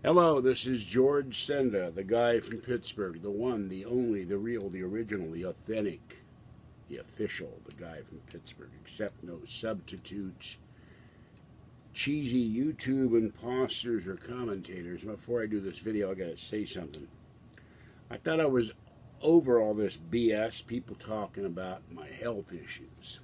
Hello, this is George Senda, the guy from Pittsburgh, the one, the only, the real, the original, the authentic, the official, the guy from Pittsburgh. Accept no substitutes, cheesy YouTube imposters or commentators. Before I do this video, I gotta say something. I thought I was over all this BS, people talking about my health issues.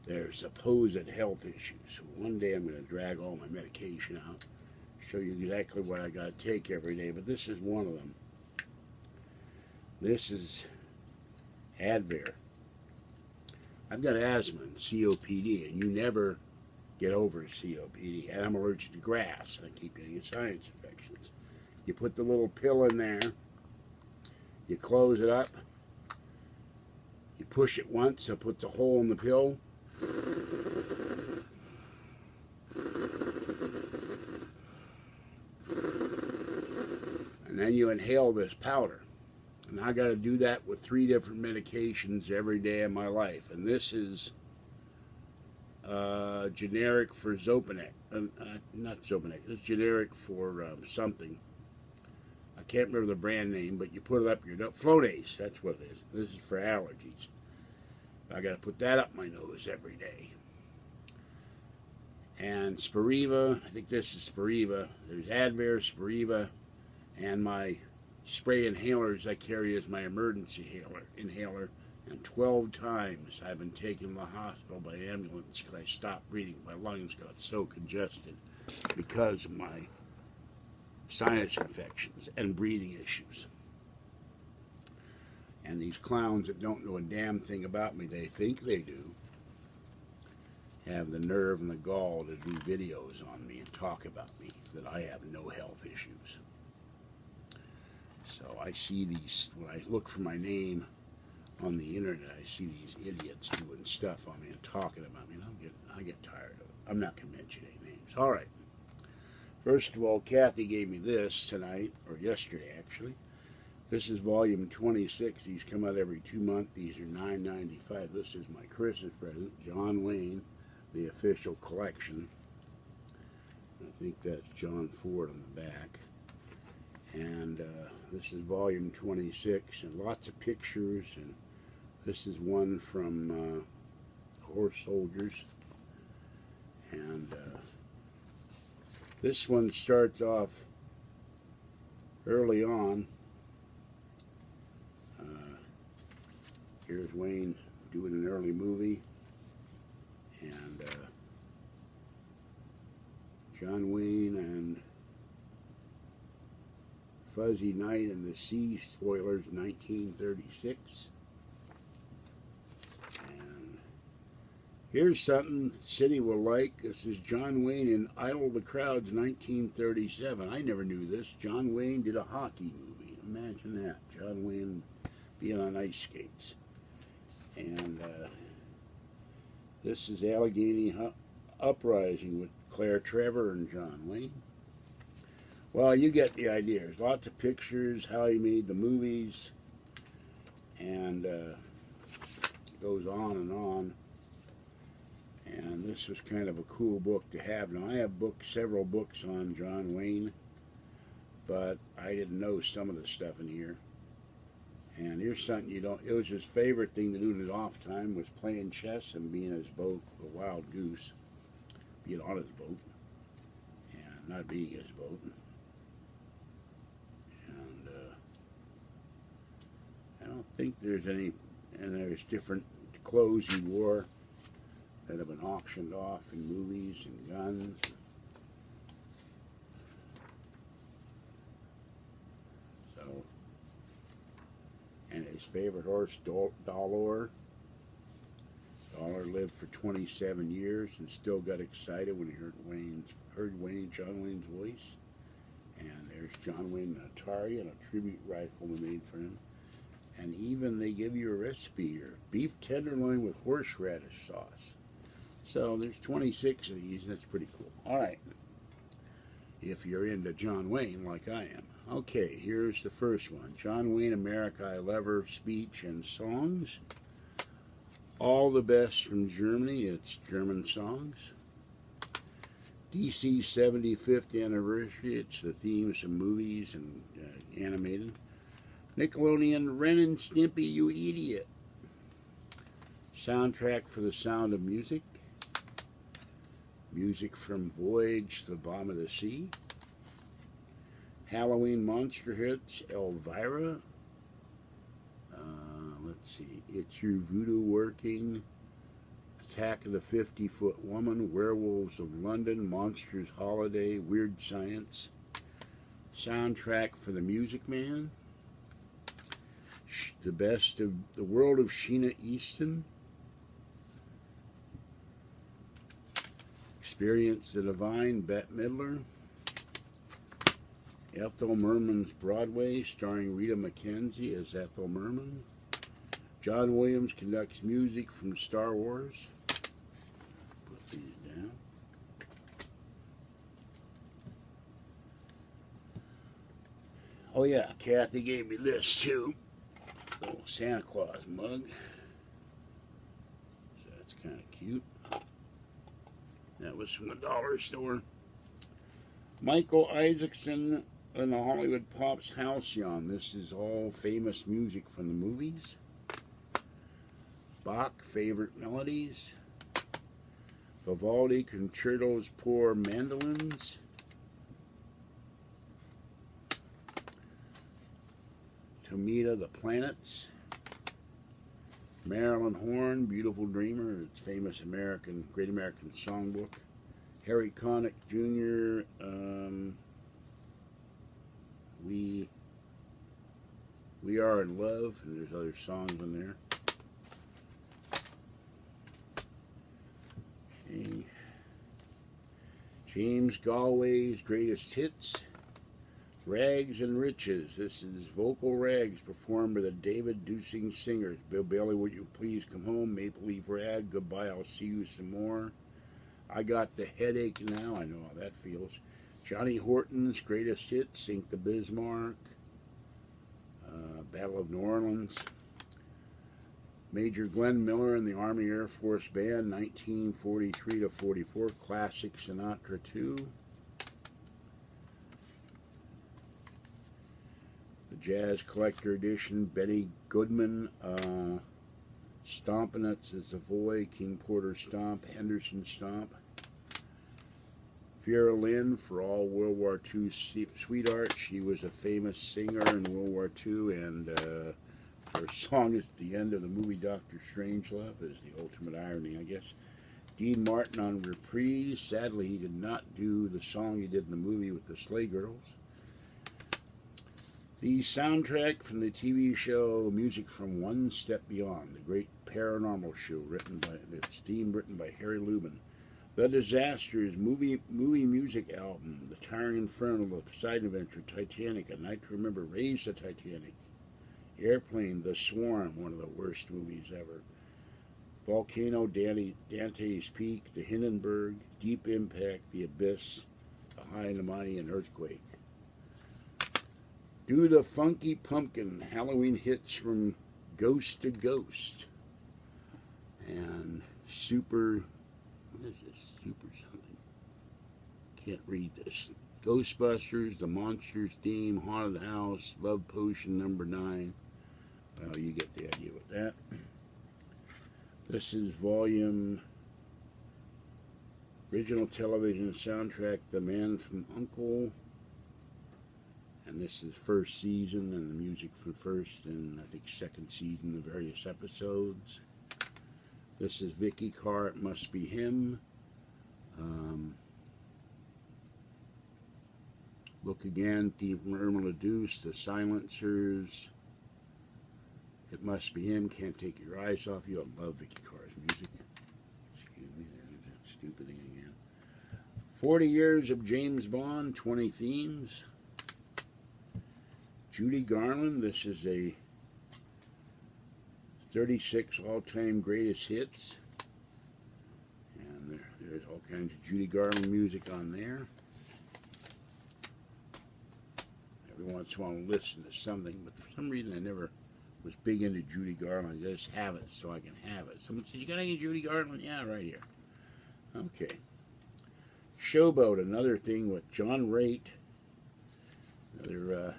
Their supposed health issues. One day I'm gonna drag all my medication out, show you exactly what I got to take every day, but this is one of them. This is Advair. I've got asthma and COPD, and you never get over COPD. And I'm allergic to grass, and I keep getting sinus infections. You put the little pill in there, you close it up, you push it once, it puts a hole in the pill. And then you inhale this powder. And I got to do that with 3 different medications every day of my life. And this is generic for Zopanek. Not Zopanek. It's generic for something. I can't remember the brand name, but you put it up your nose. Flonase, that's what it is. This is for allergies. I got to put that up my nose every day. And Spiriva, I think this is Spiriva. There's Advair, Spiriva, and my spray inhalers I carry as my emergency inhaler. And 12 times I've been taken to the hospital by ambulance because I stopped breathing. My lungs got so congested because of my sinus infections and breathing issues. And these clowns that don't know a damn thing about me, they think they do, have the nerve and the gall to do videos on me and talk about me, that I have no health issues. So I see these, when I look for my name on the internet, I see these idiots doing stuff on me and talking about me, and I get tired of it. I'm not going to mention any names. All right. First of all, Kathy gave me this tonight, or yesterday actually. This is volume 26. These come out every 2 months. These are $9.95. This is my Christmas present, John Wayne, the official collection. I think that's John Ford on the back. And this is volume 26, and lots of pictures. And this is one from Horse Soldiers. And this one starts off early on. Here's Wayne doing an early movie, and John Wayne and Fuzzy Knight and the Sea Spoilers, 1936. And here's something City will like. This is John Wayne in Idle the Crowds, 1937. I never knew this. John Wayne did a hockey movie. Imagine that. John Wayne being on ice skates. And this is Allegheny Uprising with Claire Trevor and John Wayne. Well, you get the idea. There's lots of pictures, how he made the movies, and goes on and on. And this was kind of a cool book to have. Now, I have several books on John Wayne, but I didn't know some of the stuff in here. And here's something you don't, it was his favorite thing to do in his off time was playing chess and being his boat, a wild goose, being on his boat, and not being his boat. And I don't think there's any, and there's different clothes he wore that have been auctioned off in movies and guns. So, and his favorite horse, Dollar. Dollar lived for 27 years and still got excited when he heard John Wayne's voice. And there's John Wayne and Atari and a tribute rifle they made for him. And even they give you a recipe here: beef tenderloin with horseradish sauce. So there's 26 of these, and that's pretty cool. All right, if you're into John Wayne like I am. Okay, here's the first one. John Wayne, America I Love Her, Speech and Songs. All the Best from Germany. It's German songs. DC 75th anniversary. It's the themes of movies and animated. Nickelodeon, Ren and Stimpy, you idiot. Soundtrack for The Sound of Music. Music from Voyage to the Bottom of the Sea. Halloween monster hits, Elvira. Let's see, It's Your Voodoo Working. Attack of the 50-Foot Woman, Werewolves of London, Monsters Holiday, Weird Science. Soundtrack for The Music Man. The Best of the World of Sheena Easton. Experience the Divine, Bette Midler. Ethel Merman's Broadway, starring Rita McKenzie as Ethel Merman. John Williams conducts music from Star Wars. Put these down. Oh yeah, Kathy gave me this too. Little Santa Claus mug. So that's kind of cute. That was from the dollar store. Michael Isaacson and the Hollywood Pops Halcyon. This is all famous music from the movies. Bach, Favorite Melodies. Vivaldi, Concertos pour Mandolins. Tomita, The Planets. Marilyn Horne, Beautiful Dreamer. It's famous Great American Songbook. Harry Connick Jr., We Are in Love, and there's other songs in there. Okay. James Galway's Greatest Hits. Rags and Riches. This is Vocal Rags performed by the David Dusing Singers. Bill Bailey, Would You Please Come Home? Maple Leaf Rag. Goodbye, I'll See You Some More. I Got the Headache Now. I know how that feels. Johnny Horton's Greatest Hits. Sink the Bismarck. Battle of New Orleans. Major Glenn Miller and the Army Air Force Band, 1943 to 44. Classic Sinatra 2. The Jazz Collector Edition, Betty Goodman, Stompin' the Savoy, King Porter Stomp, Henderson Stomp. Vera Lynn, for all World War II sweetheart. She was a famous singer in World War II, and her song is at the end of the movie Dr. Strangelove is the ultimate irony, I guess. Dean Martin on reprise. Sadly, he did not do the song he did in the movie with the Sleigh Girls. The soundtrack from the TV show Music from One Step Beyond, the great paranormal show theme written by Harry Lubin. The Disasters movie music album, The Towering Inferno, The Poseidon Adventure, Titanic, A Night to Remember, Raise the Titanic, Airplane, The Swarm, one of the worst movies ever, Volcano, Dante's Peak, The Hindenburg, Deep Impact, The Abyss, The High and the Mighty, and Earthquake. Do the Funky Pumpkin, Halloween hits from Ghost to Ghost, and Super, what is this? Super something. Can't read this. Ghostbusters, The Monsters Theme, Haunted House, Love Potion #9. Well, you get the idea with that. This is volume original television soundtrack, The Man from U.N.C.L.E. And this is first season and the music for first and I think second season, the various episodes. This is Vicky Carr, It Must Be Him. Look Again, theme from Irma La Douce, The Silencers. It Must Be Him, Can't Take Your Eyes Off You. I love Vicky Carr's music. Excuse me, there's that stupid thing again. 40 Years of James Bond, 20 Themes. Judy Garland, this is a 36 all-time greatest hits. And there's all kinds of Judy Garland music on there. Every once in a while I listen to something, but for some reason I never was big into Judy Garland. I just have it so I can have it. Someone says, you got any Judy Garland? Yeah, right here. Okay. Showboat, another thing with John Raitt. Another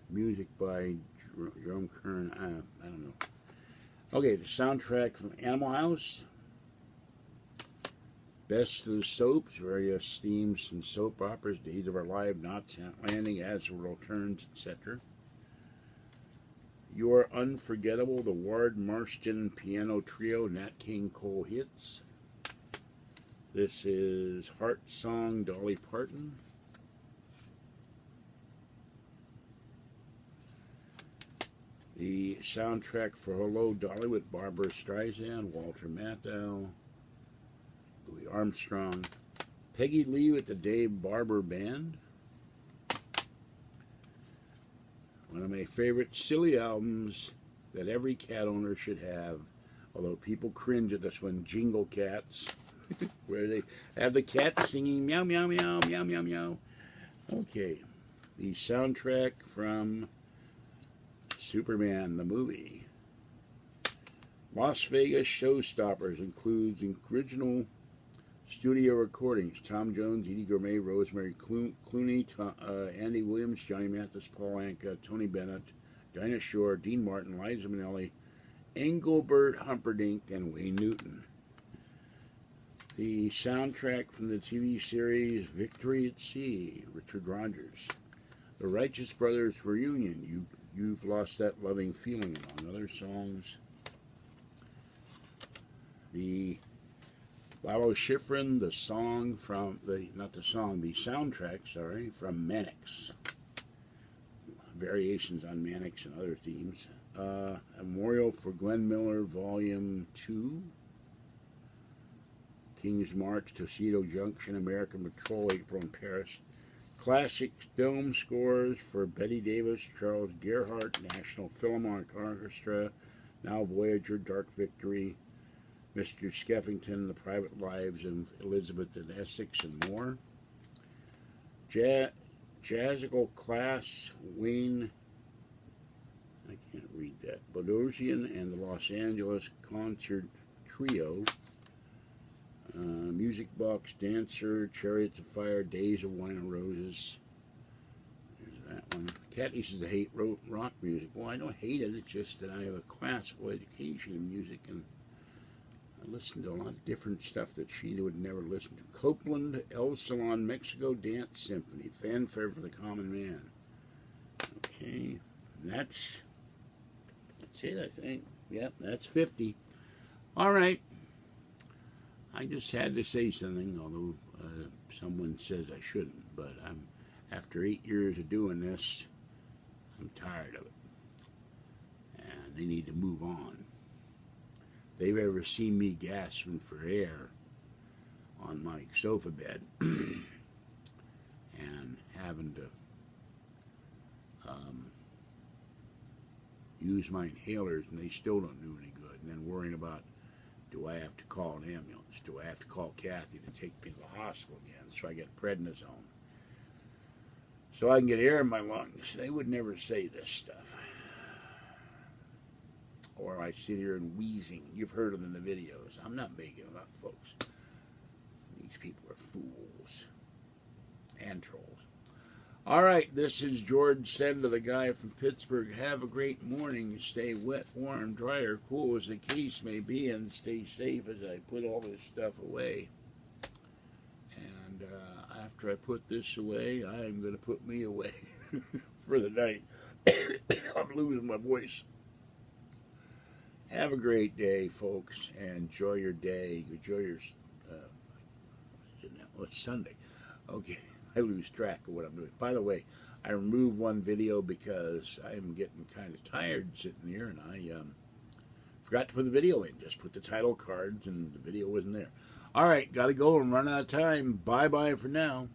music by Jerome Kern. I don't know. Okay, the soundtrack from Animal House. Best of the Soaps, various themes from soap operas, Days of Our Lives, Knots Landing, As the World Turns, etc. You're Unforgettable, the Ward Marston Piano Trio, Nat King Cole hits. This is Heart Song, Dolly Parton. The soundtrack for Hello, Dolly with Barbara Streisand, Walter Matthau, Louis Armstrong, Peggy Lee with the Dave Barber Band. One of my favorite silly albums that every cat owner should have, although people cringe at this one, Jingle Cats, where they have the cat singing meow, meow, meow, meow, meow, meow. Okay, the soundtrack from Superman, the movie. Las Vegas Showstoppers includes original studio recordings. Tom Jones, Edie Gourmet, Rosemary Clooney, Andy Williams, Johnny Mathis, Paul Anka, Tony Bennett, Dinah Shore, Dean Martin, Liza Minnelli, Engelbert Humperdinck, and Wayne Newton. The soundtrack from the TV series Victory at Sea, Richard Rodgers. The Righteous Brothers Reunion, You've Lost That Loving Feeling, among other songs. The Lalo Schifrin, the song from the soundtrack, from Mannix. Variations on Mannix and other themes. A Memorial for Glenn Miller, Volume 2. King's March, Tuxedo Junction, American Patrol, April in Paris. Classic film scores for Betty Davis, Charles Gerhardt, National Philharmonic Orchestra, Now Voyager, Dark Victory, Mr. Skeffington, The Private Lives of Elizabeth and Essex, and more. Jazzical Class, Wayne, I can't read that, Bodosian and the Los Angeles Concert Trio. Music Box, Dancer, Chariots of Fire, Days of Wine and Roses. There's that one. Cat uses to hate rock music. Well, I don't hate it. It's just that I have a classical education in music, and I listen to a lot of different stuff that she would never listen to. Copeland, El Salon, Mexico Dance Symphony, Fanfare for the Common Man. Okay, that's it, I think. Yep, that's 50. All right. I just had to say something, although someone says I shouldn't. But after 8 years of doing this, I'm tired of it. And they need to move on. If they've ever seen me gasping for air on my sofa bed and having to use my inhalers and they still don't do any good, and then worrying about, do I have to call an ambulance? Do I have to call Kathy to take me to the hospital again so I get prednisone? So I can get air in my lungs. They would never say this stuff. Or I sit here and wheezing. You've heard them in the videos. I'm not making it up, folks. These people are fools. And trolls. All right, this is George Senda, the guy from Pittsburgh. Have a great morning. Stay wet, warm, dry, or cool as the case may be, and stay safe as I put all this stuff away. And after I put this away, I'm going to put me away for the night. I'm losing my voice. Have a great day, folks, and enjoy your day. Enjoy your... it's Sunday. Okay. I lose track of what I'm doing. By the way, I removed one video because I'm getting kind of tired sitting here, and I forgot to put the video in. Just put the title cards, and the video wasn't there. All right, got to go and run out of time. Bye-bye for now.